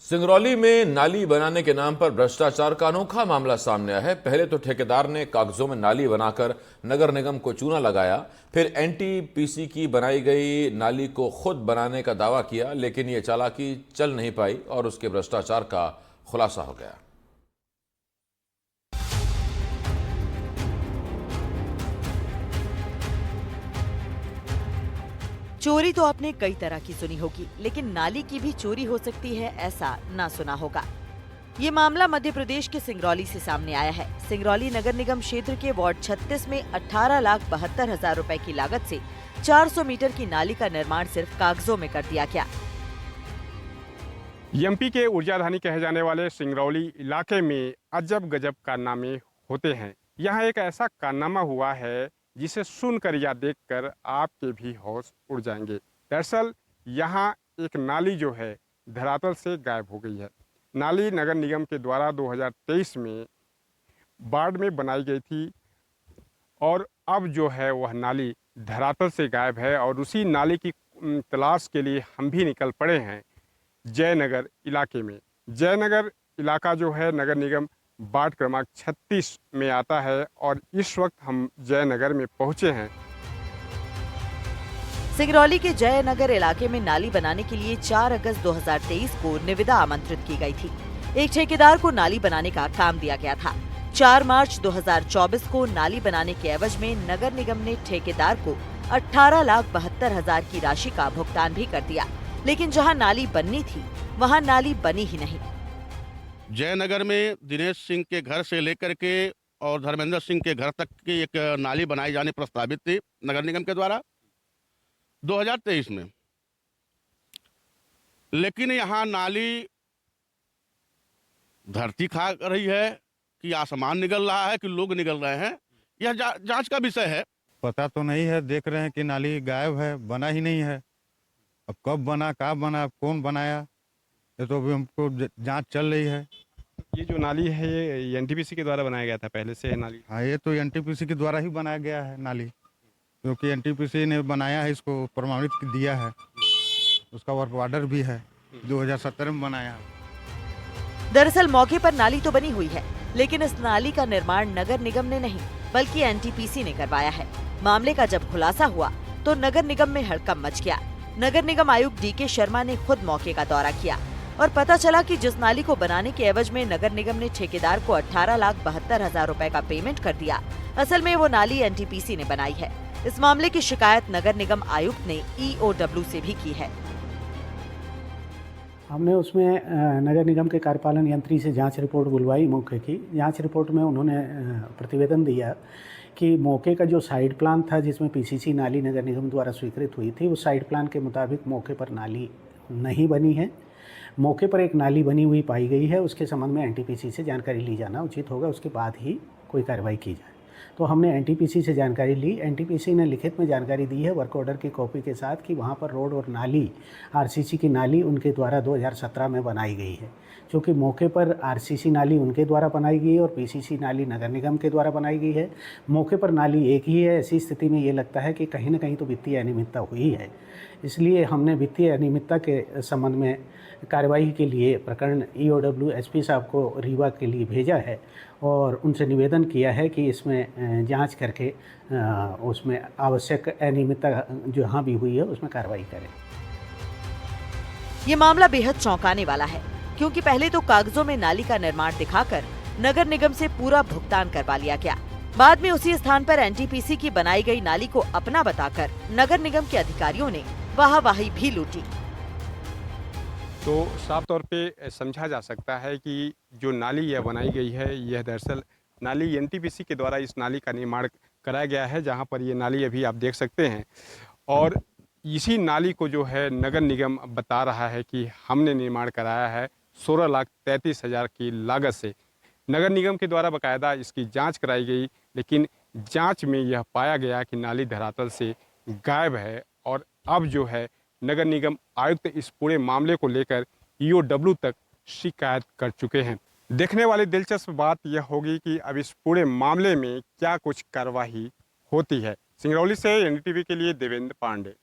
सिंगरौली में नाली बनाने के नाम पर भ्रष्टाचार का अनोखा मामला सामने आया है। पहले तो ठेकेदार ने कागजों में नाली बनाकर नगर निगम को चूना लगाया, फिर एनटीपीसी की बनाई गई नाली को खुद बनाने का दावा किया, लेकिन ये चालाकी चल नहीं पाई और उसके भ्रष्टाचार का खुलासा हो गया। चोरी तो आपने कई तरह की सुनी होगी, लेकिन नाली की भी चोरी हो सकती है ऐसा ना सुना होगा। ये मामला मध्य प्रदेश के सिंगरौली से सामने आया है। सिंगरौली नगर निगम क्षेत्र के वार्ड 36 में 18,72,000 रुपए की लागत से 400 मीटर की नाली का निर्माण सिर्फ कागजों में कर दिया गया। एमपी के ऊर्जा धानी कहे जाने वाले सिंगरौली इलाके में अजब गजब कारनामे होते हैं। यहाँ एक ऐसा कारनामा हुआ है जिसे सुनकर या देखकर आपके भी होश उड़ जाएंगे। दरअसल यहाँ एक नाली जो है धरातल से गायब हो गई है। नाली नगर निगम के द्वारा 2023 में वार्ड में बनाई गई थी और अब जो है वह नाली धरातल से गायब है और उसी नाली की तलाश के लिए हम भी निकल पड़े हैं जयनगर इलाके में। जयनगर इलाका जो है नगर निगम वार्ड क्रमांक 36 में आता है और इस वक्त हम जयनगर में पहुंचे हैं। सिंगरौली के जयनगर इलाके में नाली बनाने के लिए 4 अगस्त 2023 को निविदा आमंत्रित की गई थी। एक ठेकेदार को नाली बनाने का काम दिया गया था। 4 मार्च 2024 को नाली बनाने के एवज में नगर निगम ने ठेकेदार को 18,72,000 की राशि का भुगतान भी कर दिया, लेकिन जहां नाली बननी थी वहां नाली बनी ही नहीं। जयनगर में दिनेश सिंह के घर से लेकर के और धर्मेंद्र सिंह के घर तक की एक नाली बनाई जाने प्रस्तावित थी नगर निगम के द्वारा 2023 में, लेकिन यहाँ नाली धरती खा रही है कि आसमान निकल रहा है कि लोग निकल रहे हैं, यह जांच का विषय है। पता तो नहीं है, देख रहे हैं कि नाली गायब है, बना ही नहीं है। अब कब बना, कहाँ बना, कौन बनाया, ये तो अभी हमको जांच चल रही है। ये जो नाली है ये एनटीपीसी के द्वारा बनाया गया था पहले से है नाली? हाँ, ये तो एनटीपीसी के द्वारा ही बनाया गया है नाली, क्योंकि एनटीपीसी ने बनाया है, इसको प्रमाणित दिया है, उसका वर्क ऑर्डर भी है, 2017 में बनाया है। दरअसल मौके पर नाली तो बनी हुई है, लेकिन इस नाली का निर्माण नगर निगम ने नहीं बल्कि एनटीपीसी ने करवाया है। मामले का जब खुलासा हुआ तो नगर निगम में हड़कंप मच गया। नगर निगम आयुक्त डीके शर्मा ने खुद मौके का दौरा किया और पता चला कि जिस नाली को बनाने के एवज में नगर निगम ने ठेकेदार को 18,72,000 रुपए का पेमेंट कर दिया, असल में वो नाली एनटीपीसी ने बनाई है। इस मामले की शिकायत नगर निगम आयुक्त ने ईओडब्ल्यू से भी की है। हमने उसमें नगर निगम के कार्यपालन यंत्री से जांच रिपोर्ट बुलवाई। मौके की जांच रिपोर्ट में उन्होंने प्रतिवेदन दिया कि मौके का जो साइड प्लान था जिसमें पीसीसी नाली नगर निगम द्वारा स्वीकृत हुई थी, उस साइड प्लान के मुताबिक मौके पर नाली नहीं बनी है। मौके पर एक नाली बनी हुई पाई गई है, उसके संबंध में एनटीपीसी से जानकारी ली जाना उचित होगा, उसके बाद ही कोई कार्रवाई की जाए। तो हमने एनटीपीसी से जानकारी ली। एनटीपीसी ने लिखित में जानकारी दी है वर्क ऑर्डर की कॉपी के साथ कि वहाँ पर रोड और नाली आरसीसी की नाली उनके द्वारा 2017 में बनाई गई है। क्योंकि मौके पर आरसीसी नाली उनके द्वारा बनाई गई है और पीसीसी नाली नगर निगम के द्वारा बनाई गई है। मौके पर नाली एक ही है। ऐसी स्थिति में ये लगता है कि कहीं ना कहीं तो वित्तीय अनियमितता हुई है। इसलिए हमने वित्तीय अनियमितता के संबंध में कार्रवाई के लिए प्रकरण ईओडब्ल्यू एसपी साहब को रीवा के लिए भेजा है और उनसे निवेदन किया है कि इसमें जांच करके उसमें आवश्यक अनियमितता जो यहाँ भी हुई है उसमें कार्रवाई करें। ये मामला बेहद चौंकाने वाला है, क्योंकि पहले तो कागजों में नाली का निर्माण दिखाकर नगर निगम से पूरा भुगतान करवा लिया गया। बाद में उसी स्थान पर एनटीपीसी की बनाई गई नाली को अपना बताकर नगर निगम के अधिकारियों ने वाहवाही भी लूटी। तो साफ तौर पे समझा जा सकता है कि जो नाली यह बनाई गई है यह दरअसल नाली एनटीपीसी के द्वारा इस नाली का निर्माण कराया गया है, जहां पर ये नाली अभी आप देख सकते हैं। और इसी नाली को जो है नगर निगम बता रहा है कि हमने निर्माण कराया है 16,33,000 की लागत से। नगर निगम के द्वारा बाकायदा इसकी जांच कराई गई, लेकिन जांच में यह पाया गया कि नाली धरातल से गायब है और अब जो है नगर निगम आयुक्त इस पूरे मामले को लेकर ईओडब्ल्यू तक शिकायत कर चुके हैं। देखने वाली दिलचस्प बात यह होगी कि अब इस पूरे मामले में क्या कुछ कार्रवाई होती है। सिंगरौली से एनडीटीवी के लिए देवेंद्र पांडे।